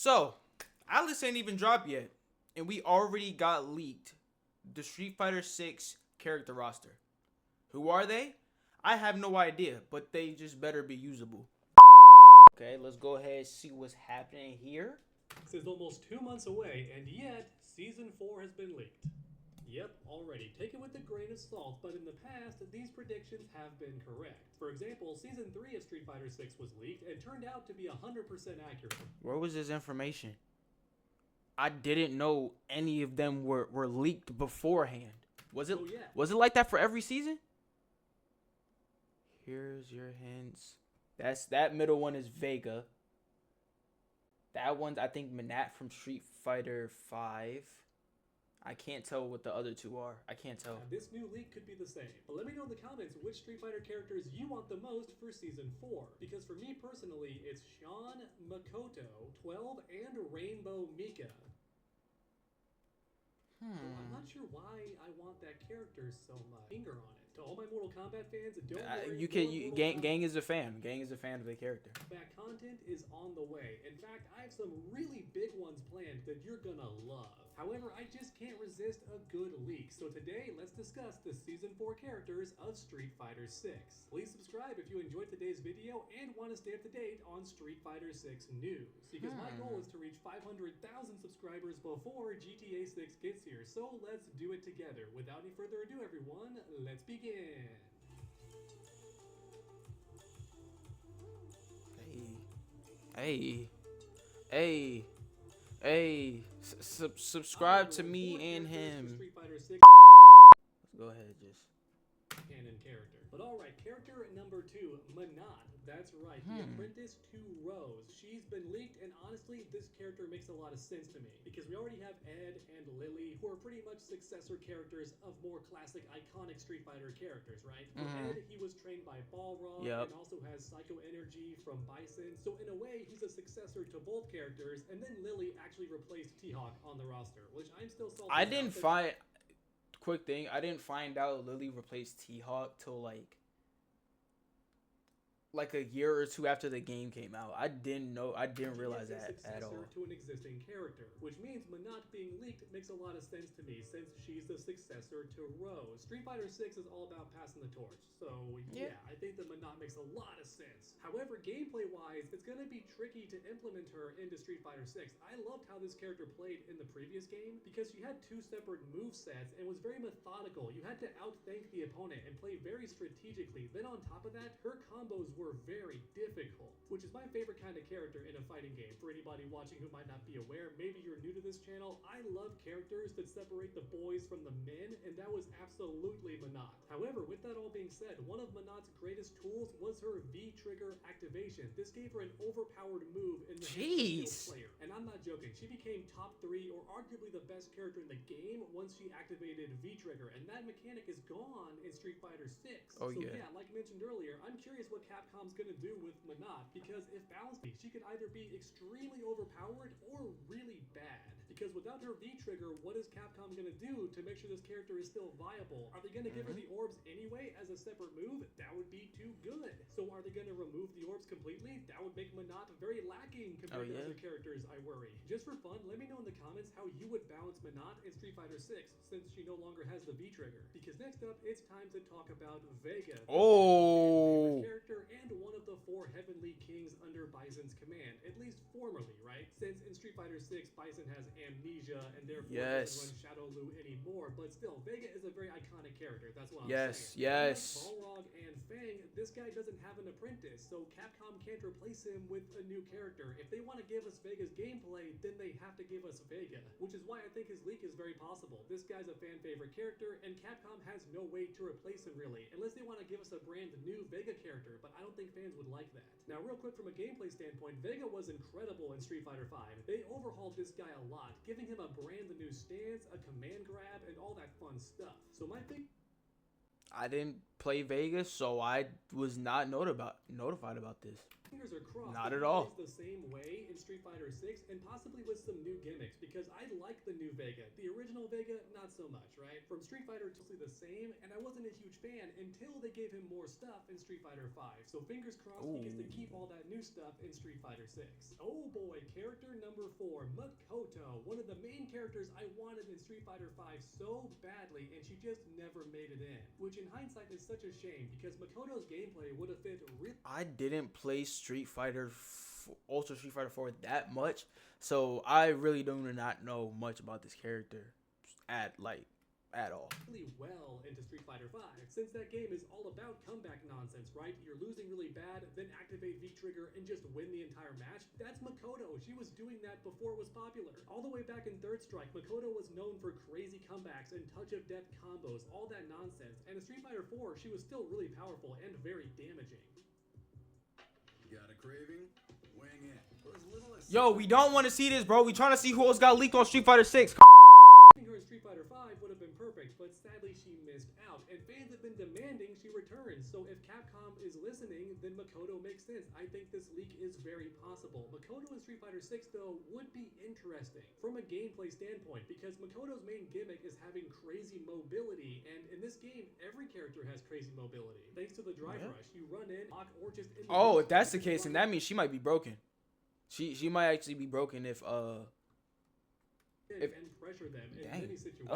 So, Alice ain't even dropped yet, and we already got leaked the Street Fighter 6 character roster. Who are they? I have no idea, but they just better be usable. Okay, let's go ahead and see what's happening here. This is almost 2 months away, and yet Season 4 has been leaked. Yep, already. Take it with a grain of salt, but in the past, these predictions have been correct. For example, Season 3 of Street Fighter 6 was leaked and turned out to be 100% accurate. Where was this information? I didn't know any of them were leaked beforehand. Was it like that for every season? Here's your hints. That middle one is Vega. That one's, I think, Manat from Street Fighter 5. I can't tell what the other two are. I can't tell. This new leak could be the same. But let me know in the comments which Street Fighter characters you want the most for Season 4. Because for me personally, it's Sean, Makoto, 12, and Rainbow Mika. So I'm not sure why I want that character so much. Finger on it. To all my Mortal Kombat fans, don't worry. Gang is a fan. Gang is a fan of the character. That content is on the way. In fact, I have some really big ones planned that you're gonna love. However, I just can't resist a good leak. So today, let's discuss the Season 4 characters of Street Fighter 6. Please subscribe if you enjoyed today's video and want to stay up to date on Street Fighter 6 news. Because my goal is to reach 500,000 subscribers before GTA 6 gets here. So let's do it together. Without any further ado, everyone, let's begin. Hey, subscribe to me and him. Let's go ahead, just canon character. But alright, character number 2, Manat. That's right, the apprentice to Rose. She's been leaked, and honestly, this character makes a lot of sense to me. Because we already have Ed and Lily, who are pretty much successor characters of more classic, iconic Street Fighter characters, right? For Ed, he was trained by Balrog, and also has Psycho Energy from Bison. So in a way, he's a successor to both characters, and then Lily actually replaced T-Hawk on the roster, which I'm still salty about. Quick thing, I didn't find out Lily replaced T-Hawk till like a year or two after the game came out. I didn't realize that at all. To an existing character, which means Manat being leaked makes a lot of sense to me since she's the successor to Rose. Street Fighter 6 is all about passing the torch, so yeah, I think that Manat makes a lot of sense. However, gameplay-wise, it's gonna be tricky to implement her into Street Fighter 6. I loved how this character played in the previous game because she had 2 separate move sets and was very methodical. You had to outthink the opponent and play very strategically. Then on top of that, her combos were very difficult, which is my favorite kind of character in a fighting game. For anybody watching who might not be aware, maybe you're new to this channel, I love characters that separate the boys from the men, and that was absolutely Manat. However, with that all being said, one of Manat's greatest tools was her V-trigger activation. This gave her an overpowered move in the player. And I'm not joking, she became top 3 or arguably the best character in the game once she activated V-trigger, and that mechanic is gone in Street Fighter 6. So yeah, like mentioned earlier, I'm curious what Capcom's gonna do with Manat, because if balanced, she could either be extremely overpowered or really bad. Because without her V-trigger, what is Capcom gonna do to make sure this character is still viable? Are they gonna give her the orbs anyway as a separate move? That would be too good. So are they gonna remove the orbs completely? That would make Manat very lacking compared to other characters, I worry. Just for fun, let me know in the comments how you would balance Manat in Street Fighter 6 since she no longer has the V-trigger. Because next up, it's time to talk about Vega. Character and one of the 4 Heavenly Kings under Bison's command, at least formerly, right? Since in Street Fighter 6, Bison has amnesia and therefore doesn't run Shoutout anymore, but still, Vega is a very iconic character, that's what I'm saying. Yes. Balrog and Fang, this guy doesn't have an apprentice, so Capcom can't replace him with a new character. If they want to give us Vega's gameplay, then they have to give us Vega, which is why I think his leak is very possible. This guy's a fan favorite character, and Capcom has no way to replace him really, unless they want to give us a brand new Vega character, but I don't think fans would like that. Now, real quick, from a gameplay standpoint, Vega was incredible in Street Fighter 5. They overhauled this guy a lot, giving him a brand new stance, a command grab, and all that fun stuff. So my thing... I didn't play Vegas, so I was not notified about this. Fingers are crossed Not that at it all. plays the same way in Street Fighter 6 and possibly with some new gimmicks because I like the new Vega. The original Vega, not so much, right? From Street Fighter, totally the same, and I wasn't a huge fan until they gave him more stuff in Street Fighter 5. So fingers crossed he gets to keep all that new stuff in Street Fighter 6. Oh boy, character number 4, Makoto, one of the main characters I wanted in Street Fighter 5 so badly, and she just never made it in. Which in hindsight is such a shame because Makoto's gameplay would have fit really. I didn't play Ultra Street Fighter 4 that much, so I really do not know much about this character at all. Well into Street Fighter 5, since that game is all about comeback nonsense, right? You're losing really bad, then activate V-Trigger and just win the entire match. That's Makoto. She was doing that before it was popular. All the way back in Third Strike, Makoto was known for crazy comebacks and touch of death combos, all that nonsense. And in Street Fighter 4, she was still really powerful and very damaging. Got a craving? Weighing in. For as little as Yo, we don't want to see this, bro. We trying to see who else got leaked on Street Fighter 6. Her in Street Fighter 5 would have been perfect, but sadly she missed out, and fans have been demanding she returns, so if Capcom is listening, then Makoto makes sense. I think this leak is very possible. Makoto in Street Fighter 6, though, would be interesting from a gameplay standpoint, because Makoto's main gimmick is having crazy mobility, and in this game, every character has crazy mobility. Thanks to the drive rush, you run in, lock, or just in the Oh, if that's the case, then that means she might be broken. She might actually be broken if and pressure them in many situations.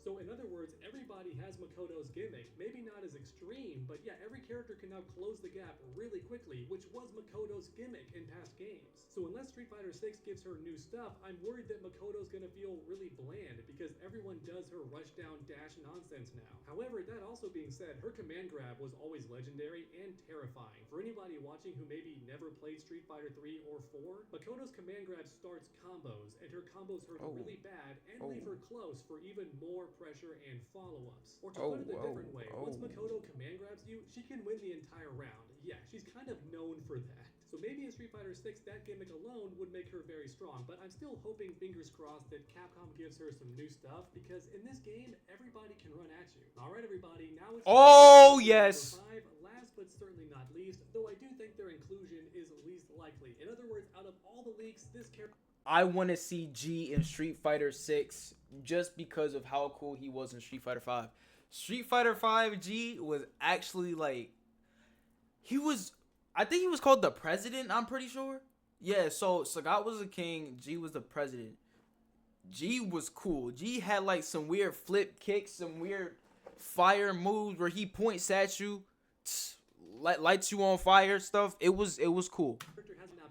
So in other words, everybody has Makoto's gimmick. Maybe not as extreme, but yeah, every character can now close the gap really quickly, which was Makoto's gimmick in past games. So unless Street Fighter 6 gives her new stuff, I'm worried that Makoto's gonna feel really bland because everyone does her rush down dash nonsense now. However, that also being said, her command grab was always legendary and terrifying. For anybody watching who maybe never played Street Fighter 3 or 4, Makoto's command grab starts combos, and her combos hurt really bad and leave her close for even more pressure and follow-ups. Or to put it a different way, once Makoto command grabs you, she can win the entire round. Yeah, she's kind of known for that. So maybe in Street Fighter 6, that gimmick alone would make her very strong, but I'm still hoping, fingers crossed, that Capcom gives her some new stuff, because in this game, everybody can run at you. Alright everybody, now it's yes. 5. Last but certainly not least, though I do think their inclusion is least likely. In other words, out of all the leaks, this character... I want to see G in Street Fighter 6 just because of how cool he was in Street Fighter 5. Street Fighter 5 G was actually I think he was called the president, I'm pretty sure. Yeah, so Sagat was the king, G was the president. G was cool. G had some weird flip kicks, some weird fire moves where he points at you, lights you on fire stuff. It was cool.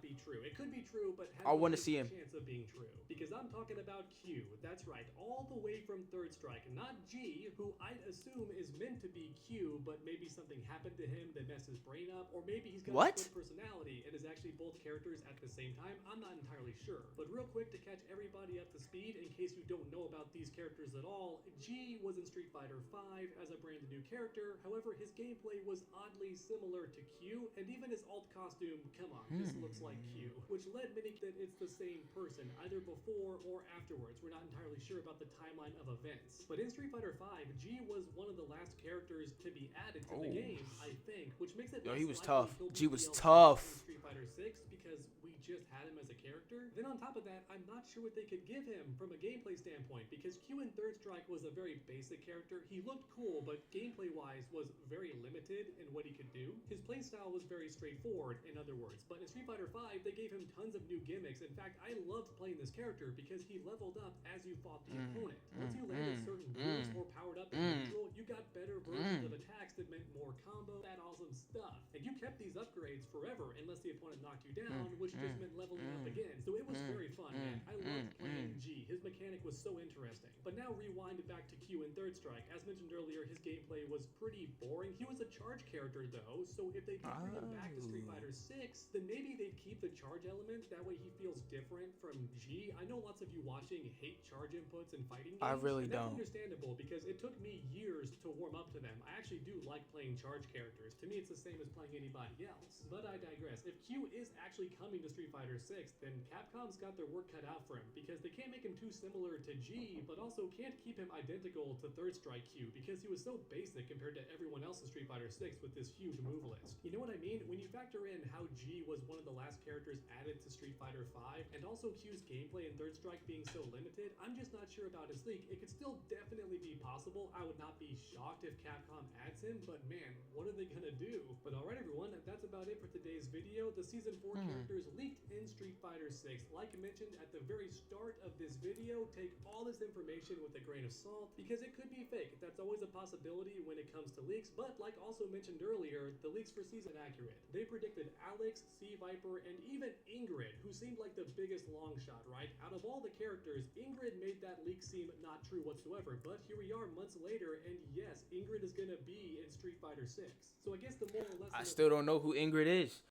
Be true. It could be true, but has I want to see him. Chance of being true. Because I'm talking about Q. That's right, all the way from Third Strike. Not G, who I'd assume is meant to be Q, but maybe something happened to him that messed his brain up, or maybe he's got a split personality and is actually both characters at the same time. I'm not entirely sure. But real quick to catch everybody up to speed, in case you don't know about these characters at all, G was in Street Fighter 5 as a brand new character. However, his gameplay was oddly similar to Q, and even his alt costume, come on, this looks like Q, which led many that it's the same person, either before or afterwards. We're not entirely sure about the timeline of events. But in Street Fighter 5, G was one of the last characters to be added to the game, I think, which makes it he was less tough. likely G he'll be was DLC tough. in Street Fighter 6 because we just had him as a character. Then on top of that, I'm not sure what they could give him from a gameplay standpoint, because Q in Third Strike was a very basic character. He looked cool, but gameplay-wise was very limited in what he could do. His playstyle was very straightforward, in other words. But in Street Fighter 5, they gave him tons of new gimmicks. In fact, I loved playing this character because he leveled up as you fought the opponent. Once you landed certain moves or powered up in neutral, you got better versions of attacks that meant more combo, that awesome stuff. And you kept these upgrades forever unless the opponent knocked you down, which just meant leveling up again. So it was very fun, man. I loved playing G. His mechanic was so interesting. But now rewind back to Q in Third Strike. As mentioned earlier, his gameplay was pretty boring. He was a charge character though, so if they could bring him back to Street Fighter 6, then maybe they'd keep the charge element. That way he feels different from G. I know lots of you watching hate charge inputs in fighting games. I really and that's don't. Understandable, because it took me years to warm up to them. I actually do like playing charge characters. To me, it's the same as playing anybody else. But I digress. If Q is actually coming to Street Fighter 6, then Capcom's got their work cut out for him, because they can't make him too similar similar to G, but also can't keep him identical to Third Strike Q because he was so basic compared to everyone else in Street Fighter 6 with this huge move list. You know what I mean? When you factor in how G was one of the last characters added to Street Fighter 5, and also Q's gameplay in Third Strike being so limited, I'm just not sure about his leak. It could still definitely be possible. I would not be shocked if Capcom adds him, but man, what are they gonna do? But alright everyone, that's about it for today's video. The Season 4 characters leaked in Street Fighter 6. Like I mentioned at the very start of this video, take all this information with a grain of salt because it could be fake. That's always a possibility when it comes to leaks, but like also mentioned earlier, the leaks for Season accurate. They predicted Alex, Sea Viper, and even Ingrid, who seemed like the biggest long shot, right? Out of all the characters, Ingrid made that leak seem not true whatsoever, but here we are months later, and yes, Ingrid is gonna be in Street Fighter 6. So I guess the moral lesson I still don't know who Ingrid is.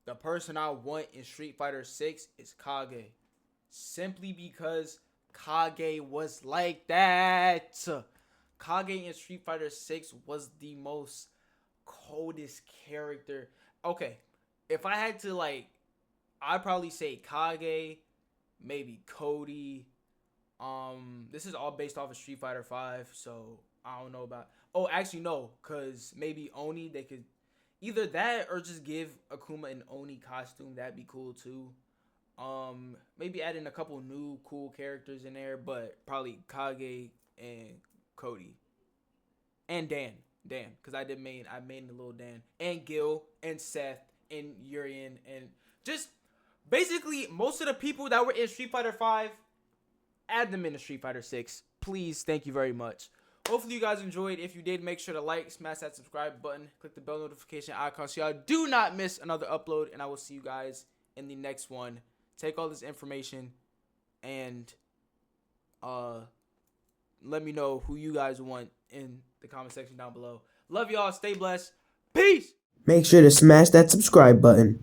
The person I want in Street Fighter 6 is Kage. Simply because Kage was like that. Kage in Street Fighter 6 was the most coldest character. Okay, if I had to I'd probably say Kage, maybe Cody. This is all based off of Street Fighter 5, so I don't know about. Oh, actually no, cause maybe Oni. They could either that or just give Akuma an Oni costume. That'd be cool too. Maybe add in a couple new cool characters in there, but probably Kage and Cody and Dan, cause I made a little Dan and Gil and Seth and Urian and just basically most of the people that were in Street Fighter 5. Add them into Street Fighter 6. Please, thank you very much. Hopefully you guys enjoyed. If you did, make sure to like, smash that subscribe button, click the bell notification icon so y'all do not miss another upload. And I will see you guys in the next one. Take all this information and let me know who you guys want in the comment section down below. Love y'all. Stay blessed. Peace. Make sure to smash that subscribe button.